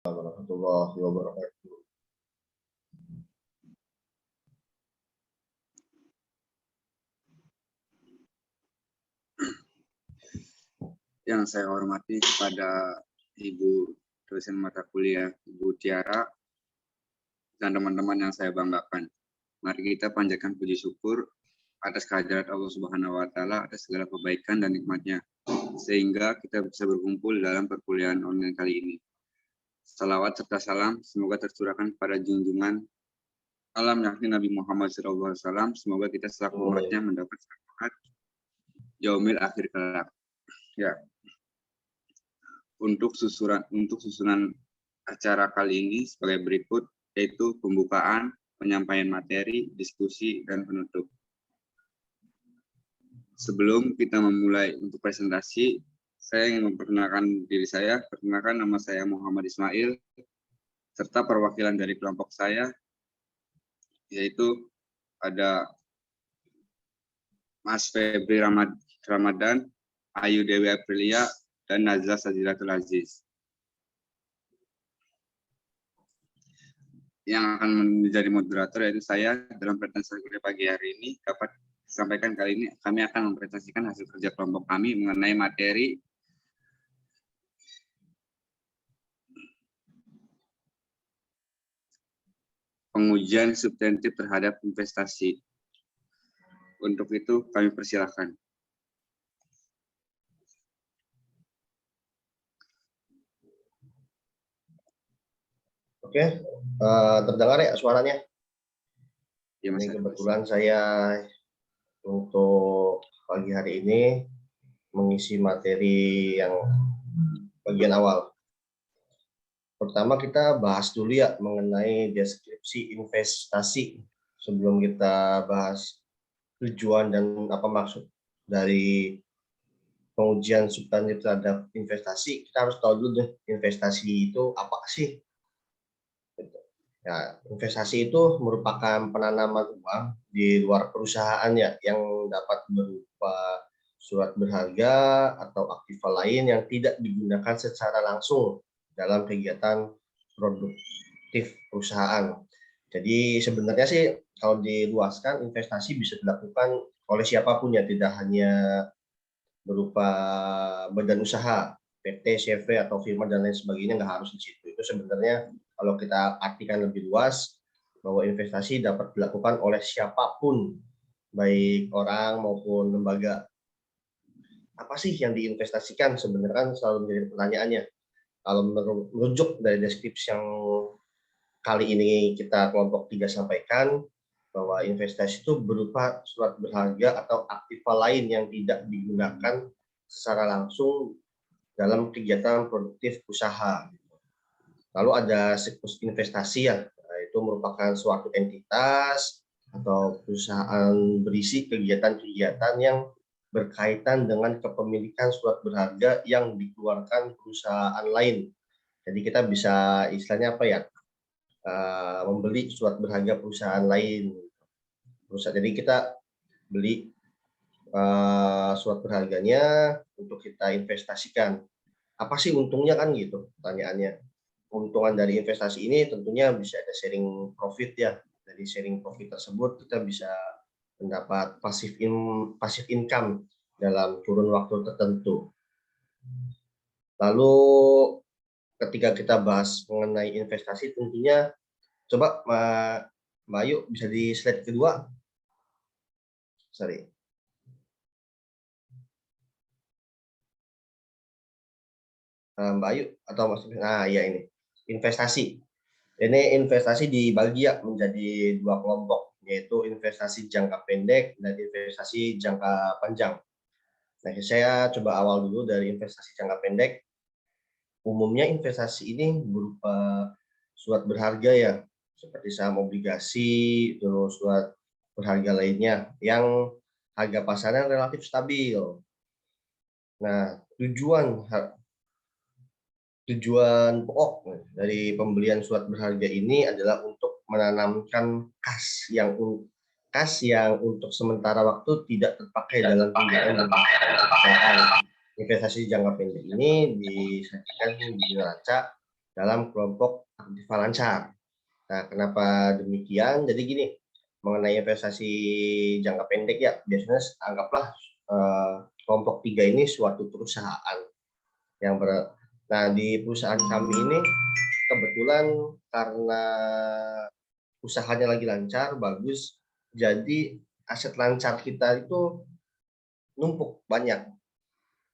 Warahmatullahi wabarakatuh. Yang saya hormati kepada Ibu dosen mata kuliah, Ibu Tiara, dan teman-teman yang saya banggakan. Mari kita panjatkan puji syukur atas kehadirat Allah Subhanahu wa Ta'ala, atas segala kebaikan dan nikmatnya, sehingga kita bisa berkumpul dalam perkuliahan online kali ini. Salawat serta salam semoga tercurahkan pada junjungan alam yakni Nabi Muhammad SAW. Semoga kita selaku umatnya mendapat syafaat yaumil akhir kelak. Ya. Untuk susunan acara kali ini sebagai berikut, yaitu pembukaan, penyampaian materi, diskusi, dan penutup. Sebelum kita memulai untuk presentasi, saya ingin memperkenalkan diri saya. Perkenalkan, nama saya Muhammad Ismail, serta perwakilan dari kelompok saya, yaitu ada Mas Febri Ramadan, Ayu Dewi Aprilia, dan Nazla Sazilatul Aziz. Yang akan menjadi moderator yaitu saya dalam presentasi pagi hari ini. Dapat disampaikan kali ini kami akan mempresentasikan hasil kerja kelompok kami mengenai materi pengujian substantif terhadap investasi. Untuk itu kami persilahkan. Oke, terdengar ya suaranya? Ya, Mas. Ini kebetulan saya untuk pagi hari ini mengisi materi yang bagian awal. Pertama kita bahas dulu ya mengenai deskripsi investasi. Sebelum kita bahas tujuan dan apa maksud dari pengujian substantif terhadap investasi, kita harus tahu dulu deh investasi itu apa sih. Ya, investasi itu merupakan penanaman uang di luar perusahaan ya, yang dapat berupa surat berharga atau aktiva lain yang tidak digunakan secara langsung dalam kegiatan produktif perusahaan. Jadi sebenarnya sih kalau diluaskan investasi bisa dilakukan oleh siapapun ya, tidak hanya berupa badan usaha, PT, CV, atau firma dan lain sebagainya, nggak harus di situ. Itu sebenarnya kalau kita artikan lebih luas, bahwa investasi dapat dilakukan oleh siapapun, baik orang maupun lembaga. Apa sih yang diinvestasikan? Sebenarnya selalu menjadi pertanyaannya. Kalau merujuk dari deskripsi yang kali ini kita kelompok 3 sampaikan, bahwa investasi itu berupa surat berharga atau aktiva lain yang tidak digunakan secara langsung dalam kegiatan produktif usaha. Lalu ada siklus investasi ya, itu merupakan suatu entitas atau perusahaan berisi kegiatan-kegiatan yang berkaitan dengan kepemilikan surat berharga yang dikeluarkan perusahaan lain. Jadi kita bisa istilahnya apa ya, membeli surat berharga perusahaan lain. Jadi kita beli surat berharganya untuk kita investasikan. Apa sih untungnya kan gitu pertanyaannya. Keuntungan dari investasi ini tentunya bisa ada sharing profit ya. Dari sharing profit tersebut kita bisa mendapat passive income dalam kurun waktu tertentu. Lalu ketika kita bahas mengenai investasi, tentunya coba Mbak Ayu bisa di slide kedua. Sorry. Mbak Ayu atau maksudnya, nah ya ini investasi. Ini investasi dibagi ya menjadi dua kelompok, yaitu investasi jangka pendek dan investasi jangka panjang. Nah, saya coba awal dulu dari investasi jangka pendek. Umumnya investasi ini berupa surat berharga ya, seperti saham obligasi, terus surat berharga lainnya yang harga pasarnya relatif stabil. Nah, tujuan pokok dari pembelian surat berharga ini adalah untuk menanamkan kas yang untuk sementara waktu tidak terpakai dalam kegiatan perusahaan. Investasi jangka pendek ini disajikan di neraca dalam kelompok aktiva lancar. Nah, kenapa demikian? Jadi gini, mengenai investasi jangka pendek ya, biasanya anggaplah kelompok 3 ini suatu perusahaan yang nah di perusahaan kami ini kebetulan karena usahanya lagi lancar, bagus, jadi aset lancar kita itu numpuk banyak.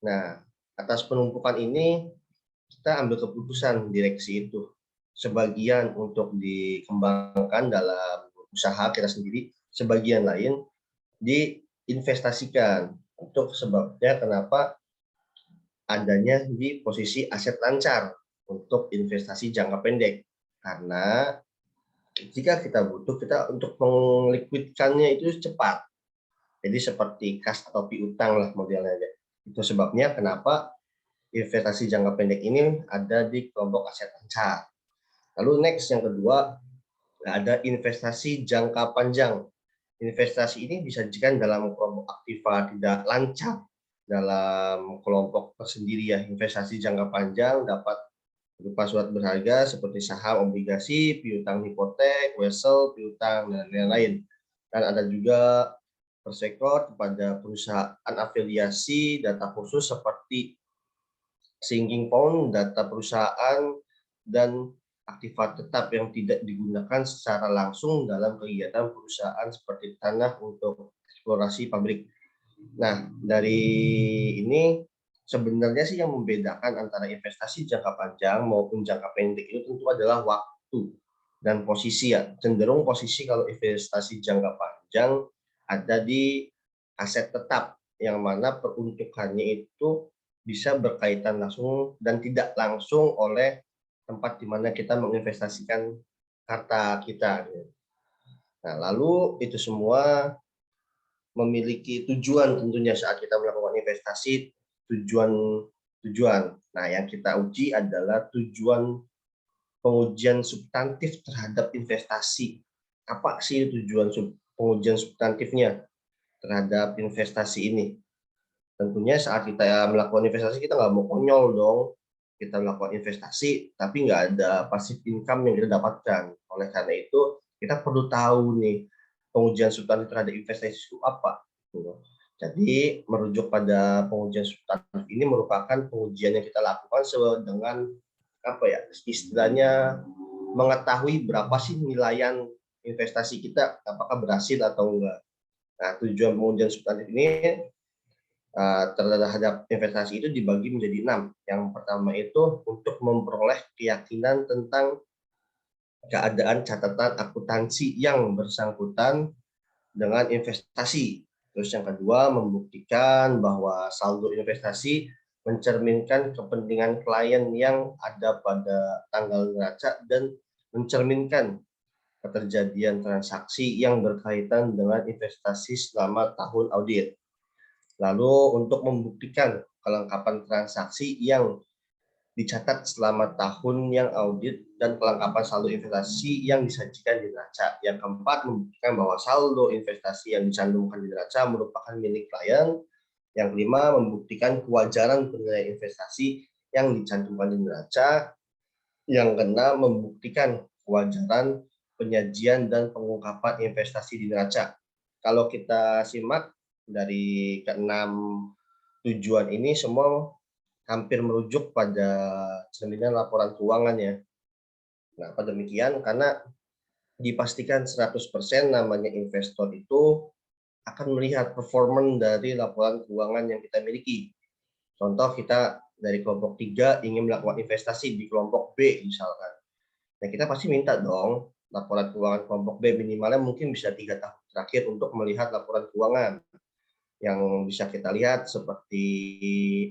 Nah, atas penumpukan ini kita ambil keputusan direksi itu. Sebagian untuk dikembangkan dalam usaha kita sendiri, sebagian lain diinvestasikan. Untuk sebabnya kenapa adanya di posisi aset lancar untuk investasi jangka pendek. Karena jika kita butuh, kita untuk meliquidkannya itu cepat. Jadi seperti kas atau piutang lah modelnya. Itu sebabnya kenapa investasi jangka pendek ini ada di kelompok aset lancar. Lalu next yang kedua, ada investasi jangka panjang. Investasi ini disajikan dalam kelompok aktiva tidak lancar. Dalam kelompok tersendiri ya, investasi jangka panjang dapat berupa surat berharga seperti saham, obligasi, piutang hipotek, wesel, piutang, dan lain-lain. Dan ada juga persektor kepada perusahaan afiliasi data khusus seperti sinking pound, data perusahaan, dan aktiva tetap yang tidak digunakan secara langsung dalam kegiatan perusahaan seperti tanah untuk eksplorasi pabrik. Nah, dari ini sebenarnya sih yang membedakan antara investasi jangka panjang maupun jangka pendek itu tentu adalah waktu dan posisi ya. Cenderung posisi kalau investasi jangka panjang ada di aset tetap yang mana peruntukannya itu bisa berkaitan langsung dan tidak langsung oleh tempat di mana kita menginvestasikan harta kita. Nah, lalu itu semua memiliki tujuan tentunya saat kita melakukan investasi, tujuan. Nah, yang kita uji adalah tujuan pengujian substantif terhadap investasi. Apa sih tujuan pengujian substantifnya terhadap investasi ini? Tentunya saat kita melakukan investasi, kita nggak mau konyol dong. Kita melakukan investasi, tapi nggak ada passive income yang kita dapatkan. Oleh karena itu, kita perlu tahu nih, pengujian substantif terhadap investasi itu apa. Jadi, merujuk pada pengujian substantif ini merupakan pengujian yang kita lakukan dengan apa ya, istilahnya mengetahui berapa sih nilaian investasi kita, apakah berhasil atau enggak. Nah, tujuan pengujian substantif ini terhadap investasi itu dibagi menjadi 6. Yang pertama itu untuk memperoleh keyakinan tentang keadaan catatan akuntansi yang bersangkutan dengan investasi. Terus yang kedua, membuktikan bahwa saldo investasi mencerminkan kepentingan klien yang ada pada tanggal neraca dan mencerminkan keterjadian transaksi yang berkaitan dengan investasi selama tahun audit. Lalu untuk membuktikan kelengkapan transaksi yang dicatat selama tahun yang audit dan kelengkapan saldo investasi yang disajikan di neraca. Yang keempat, membuktikan bahwa saldo investasi yang dicantumkan di neraca merupakan milik klien. Yang kelima, membuktikan kewajaran penilaian investasi yang dicantumkan di neraca. Yang keenam, membuktikan kewajaran penyajian dan pengungkapan investasi di neraca. Kalau kita simak dari keenam tujuan ini semua hampir merujuk pada cerminan laporan keuangan ya. Nah, demikian karena dipastikan 100% namanya investor itu akan melihat performan dari laporan keuangan yang kita miliki. Contoh kita dari kelompok 3 ingin melakukan investasi di kelompok B misalkan. Nah, kita pasti minta dong laporan keuangan kelompok B minimalnya mungkin bisa 3 tahun terakhir untuk melihat laporan keuangan yang bisa kita lihat seperti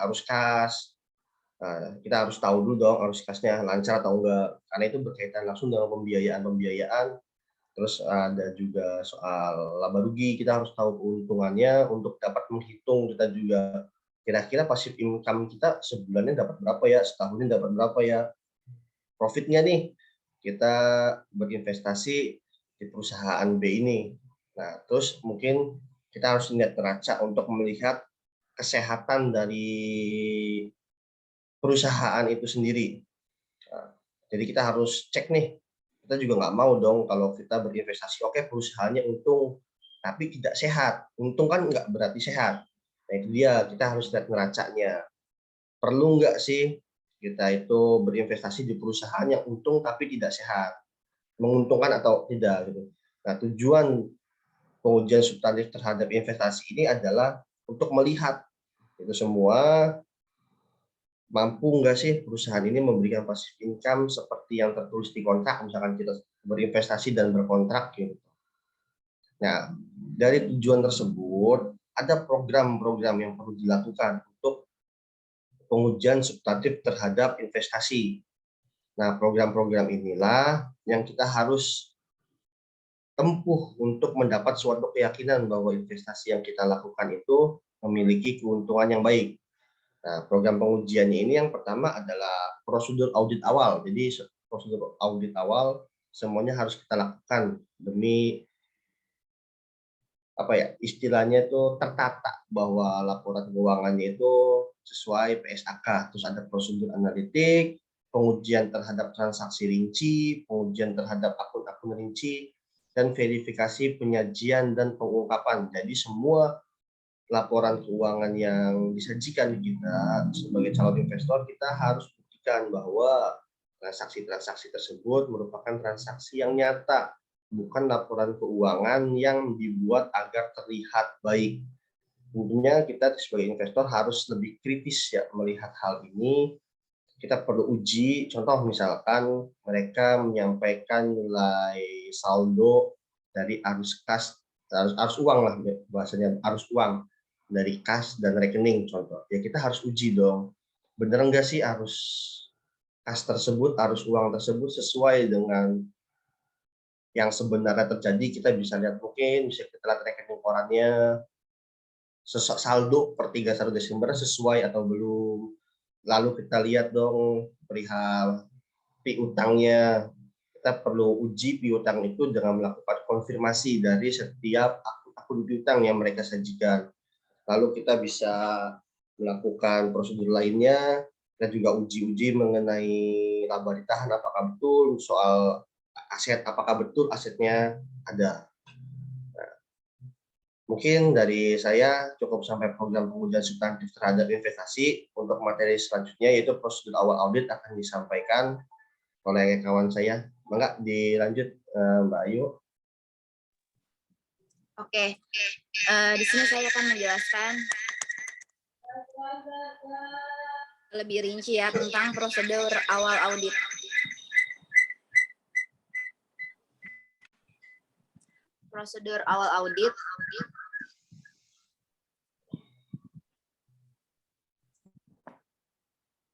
arus kas. Nah, kita harus tahu dulu dong arus kasnya lancar atau enggak, karena itu berkaitan langsung dengan pembiayaan. Terus ada juga soal laba rugi, kita harus tahu keuntungannya untuk dapat menghitung kita juga kira-kira passive income kita sebulannya dapat berapa ya, setahunnya dapat berapa ya, profitnya nih kita berinvestasi di perusahaan B ini. Nah, terus mungkin kita harus lihat neraca untuk melihat kesehatan dari perusahaan itu sendiri. Jadi kita harus cek nih, kita juga nggak mau dong kalau kita berinvestasi, oke perusahaannya untung, tapi tidak sehat. Untung kan nggak berarti sehat. Nah itu dia, kita harus lihat neracanya. Perlu nggak sih kita itu berinvestasi di perusahaan yang untung tapi tidak sehat? Menguntungkan atau tidak gitu. Nah tujuan pengujian substantif terhadap investasi ini adalah untuk melihat itu semua, mampu nggak sih perusahaan ini memberikan passive income seperti yang tertulis di kontrak, misalkan kita berinvestasi dan berkontrak gitu. Nah, dari tujuan tersebut, ada program-program yang perlu dilakukan untuk pengujian substantif terhadap investasi. Nah, program-program inilah yang kita harus tempuh untuk mendapat suatu keyakinan bahwa investasi yang kita lakukan itu memiliki keuntungan yang baik. Nah, program pengujiannya ini yang pertama adalah prosedur audit awal. Jadi prosedur audit awal semuanya harus kita lakukan demi apa ya, istilahnya itu tertata bahwa laporan keuangannya itu sesuai PSAK. Terus ada prosedur analitik, pengujian terhadap transaksi rinci, pengujian terhadap akun-akun rinci, dan verifikasi penyajian dan pengungkapan. Jadi semua laporan keuangan yang disajikan kita sebagai calon investor, kita harus buktikan bahwa transaksi-transaksi tersebut merupakan transaksi yang nyata, bukan laporan keuangan yang dibuat agar terlihat baik. Tentunya kita sebagai investor harus lebih kritis ya melihat hal ini. Kita perlu uji, contoh misalkan mereka menyampaikan nilai saldo dari arus kas, arus uang lah bahasanya, arus uang dari kas dan rekening contoh. Ya kita harus uji dong, bener enggak sih arus kas tersebut, arus uang tersebut sesuai dengan yang sebenarnya terjadi. Kita bisa lihat, mungkin bisa kita lihat rekening korannya, saldo per 31 Desember sesuai atau belum. Lalu kita lihat dong perihal piutangnya. Kita perlu uji piutang itu dengan melakukan konfirmasi dari setiap akun piutang yang mereka sajikan. Lalu kita bisa melakukan prosedur lainnya, kita juga uji-uji mengenai laba ditahan apakah betul, soal aset apakah betul asetnya ada. Nah, mungkin dari saya cukup sampai program pengujian substantif terhadap investasi. Untuk materi selanjutnya yaitu prosedur awal audit akan disampaikan oleh kawan saya. Mangga dilanjut Mbak Ayu. Oke, di sini saya akan menjelaskan lebih rinci ya tentang prosedur awal audit. Prosedur awal audit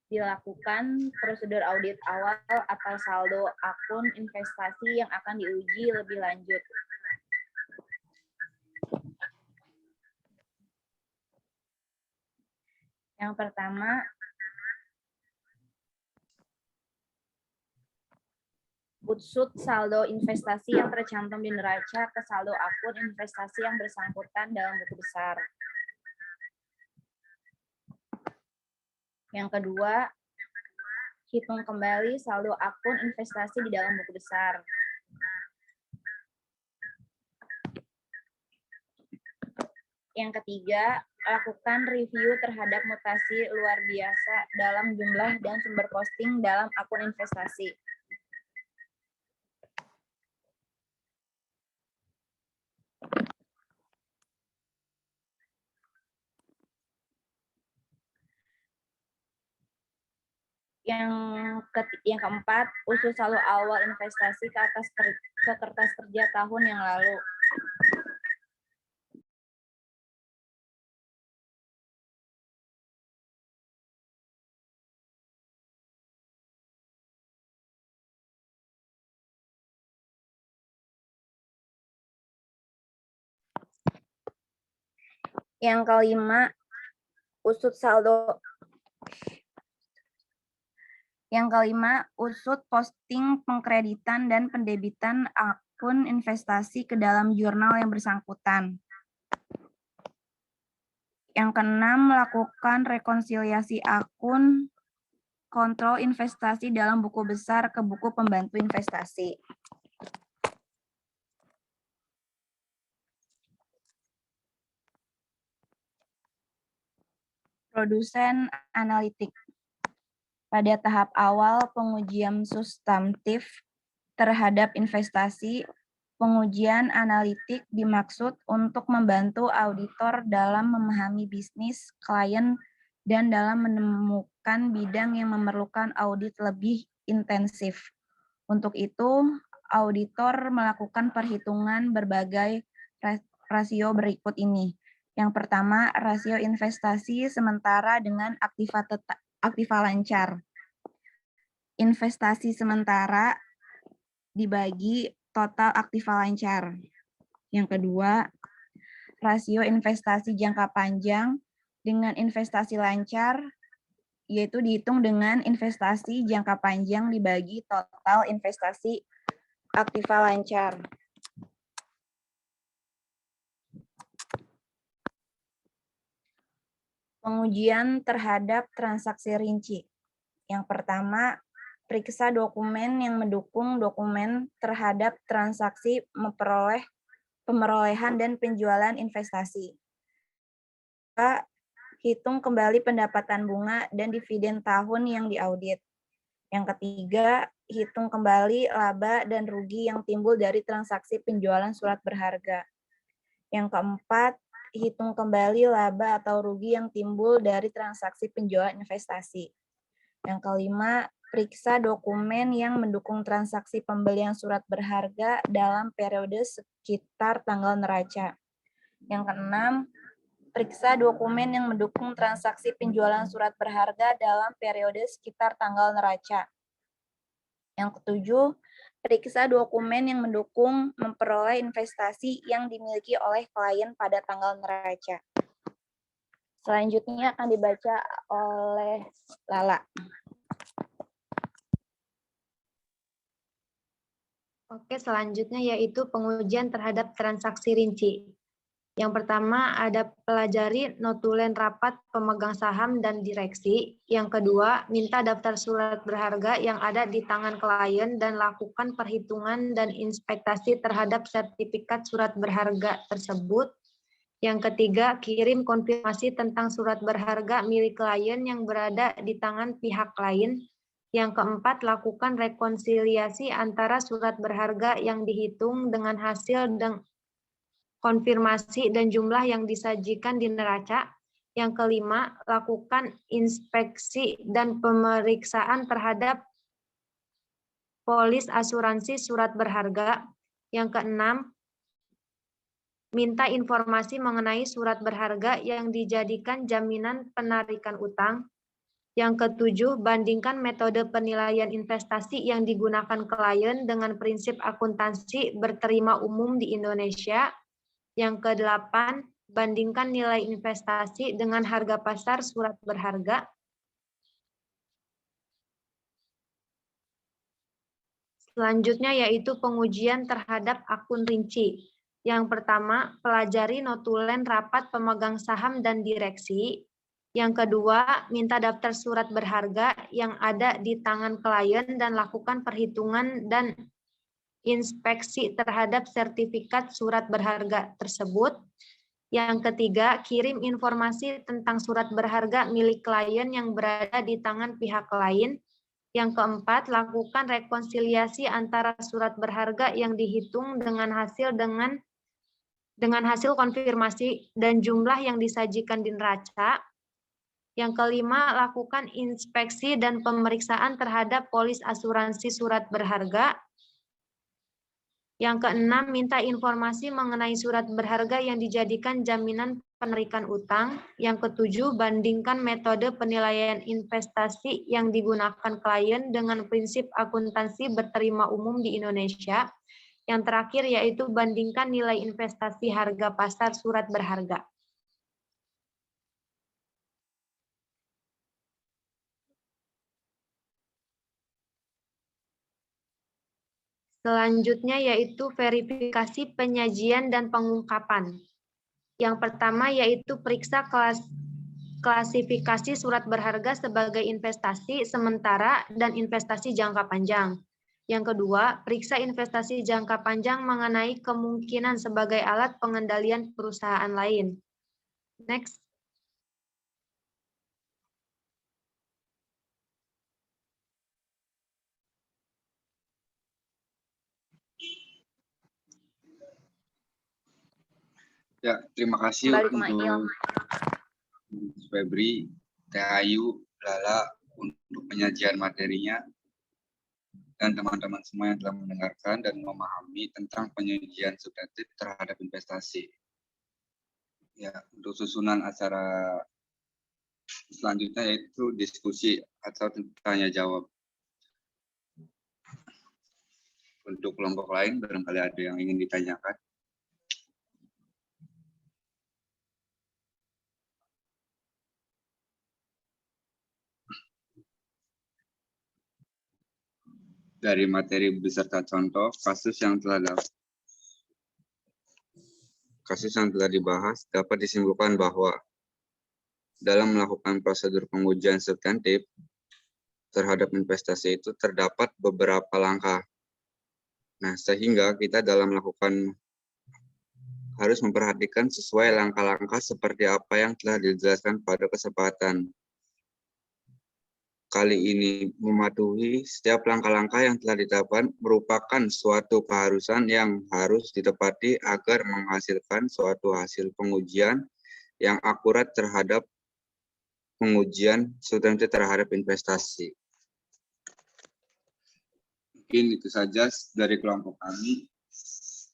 dilakukan prosedur audit awal atas saldo akun investasi yang akan diuji lebih lanjut. Yang pertama, unsur saldo investasi yang tercantum di neraca ke saldo akun investasi yang bersangkutan dalam buku besar. Yang kedua, hitung kembali saldo akun investasi di dalam buku besar. Yang ketiga, lakukan review terhadap mutasi luar biasa dalam jumlah dan sumber posting dalam akun investasi. Yang keempat, usul saldo awal investasi ke kertas kerja tahun yang lalu. Yang kelima, usut posting pengkreditan dan pendebitan akun investasi ke dalam jurnal yang bersangkutan. Yang keenam, melakukan rekonsiliasi akun kontrol investasi dalam buku besar ke buku pembantu investasi. Produsen analitik. Pada tahap awal pengujian substantif terhadap investasi, pengujian analitik dimaksud untuk membantu auditor dalam memahami bisnis klien dan dalam menemukan bidang yang memerlukan audit lebih intensif. Untuk itu, auditor melakukan perhitungan berbagai rasio berikut ini. Yang pertama, rasio investasi sementara dengan aktiva lancar. Investasi sementara dibagi total aktiva lancar. Yang kedua, rasio investasi jangka panjang dengan investasi lancar, yaitu dihitung dengan investasi jangka panjang dibagi total investasi aktiva lancar. Pengujian terhadap transaksi rinci. Yang pertama, periksa dokumen yang mendukung dokumen terhadap transaksi pemerolehan dan penjualan investasi. Hitung kembali pendapatan bunga dan dividen tahun yang diaudit. Yang ketiga, hitung kembali laba dan rugi yang timbul dari transaksi penjualan surat berharga. Yang keempat, hitung kembali laba atau rugi yang timbul dari transaksi penjualan investasi. Yang kelima, periksa dokumen yang mendukung transaksi pembelian surat berharga dalam periode sekitar tanggal neraca. Yang keenam, periksa dokumen yang mendukung transaksi penjualan surat berharga dalam periode sekitar tanggal neraca. Yang ketujuh, periksa dokumen yang mendukung memperoleh investasi yang dimiliki oleh klien pada tanggal neraca. Selanjutnya akan dibaca oleh Lala. Oke, selanjutnya yaitu pengujian terhadap transaksi rinci. Yang pertama ada pelajari notulen rapat pemegang saham dan direksi. Yang kedua, minta daftar surat berharga yang ada di tangan klien dan lakukan perhitungan dan inspektasi terhadap sertifikat surat berharga tersebut. Yang ketiga, kirim konfirmasi tentang surat berharga milik klien yang berada di tangan pihak lain. Yang keempat, lakukan rekonsiliasi antara surat berharga yang dihitung dengan hasil dan konfirmasi dan jumlah yang disajikan di neraca. Yang kelima, lakukan inspeksi dan pemeriksaan terhadap polis asuransi surat berharga. Yang keenam, minta informasi mengenai surat berharga yang dijadikan jaminan penarikan utang. Yang ketujuh, bandingkan metode penilaian investasi yang digunakan klien dengan prinsip akuntansi berterima umum di Indonesia. Yang kedelapan, bandingkan nilai investasi dengan harga pasar surat berharga. Selanjutnya yaitu pengujian terhadap akun rinci. Yang pertama, pelajari notulen rapat pemegang saham dan direksi. Yang kedua, minta daftar surat berharga yang ada di tangan klien dan lakukan perhitungan dan inspeksi terhadap sertifikat surat berharga tersebut. Yang ketiga, kirim informasi tentang surat berharga milik klien yang berada di tangan pihak lain. Yang keempat, lakukan rekonsiliasi antara surat berharga yang dihitung dengan hasil konfirmasi dan jumlah yang disajikan di neraca. Yang kelima, lakukan inspeksi dan pemeriksaan terhadap polis asuransi surat berharga. Yang keenam, minta informasi mengenai surat berharga yang dijadikan jaminan penarikan utang. Yang ketujuh, bandingkan metode penilaian investasi yang digunakan klien dengan prinsip akuntansi berterima umum di Indonesia. Yang terakhir yaitu bandingkan nilai investasi harga pasar surat berharga. Selanjutnya yaitu verifikasi penyajian dan pengungkapan. Yang pertama yaitu periksa klasifikasi surat berharga sebagai investasi sementara dan investasi jangka panjang. Yang kedua, periksa investasi jangka panjang mengenai kemungkinan sebagai alat pengendalian perusahaan lain. Next. Ya, terima kasih Kembali ke untuk Febri, Teh Ayu, Lala untuk penyajian materinya, dan teman-teman semua yang telah mendengarkan dan memahami tentang penyajian substantif terhadap investasi. Ya, untuk susunan acara selanjutnya yaitu diskusi atau tanya jawab. Untuk kelompok lain, barangkali ada yang ingin ditanyakan. Dari materi beserta contoh kasus yang telah dibahas dapat disimpulkan bahwa dalam melakukan prosedur pengujian substantif terhadap investasi itu terdapat beberapa langkah. Nah, sehingga kita dalam melakukan harus memperhatikan sesuai langkah-langkah seperti apa yang telah dijelaskan pada kesempatan kali ini. Mematuhi setiap langkah-langkah yang telah ditetapkan merupakan suatu keharusan yang harus ditepati agar menghasilkan suatu hasil pengujian yang akurat terhadap pengujian substantif terhadap investasi. Mungkin itu saja dari kelompok kami.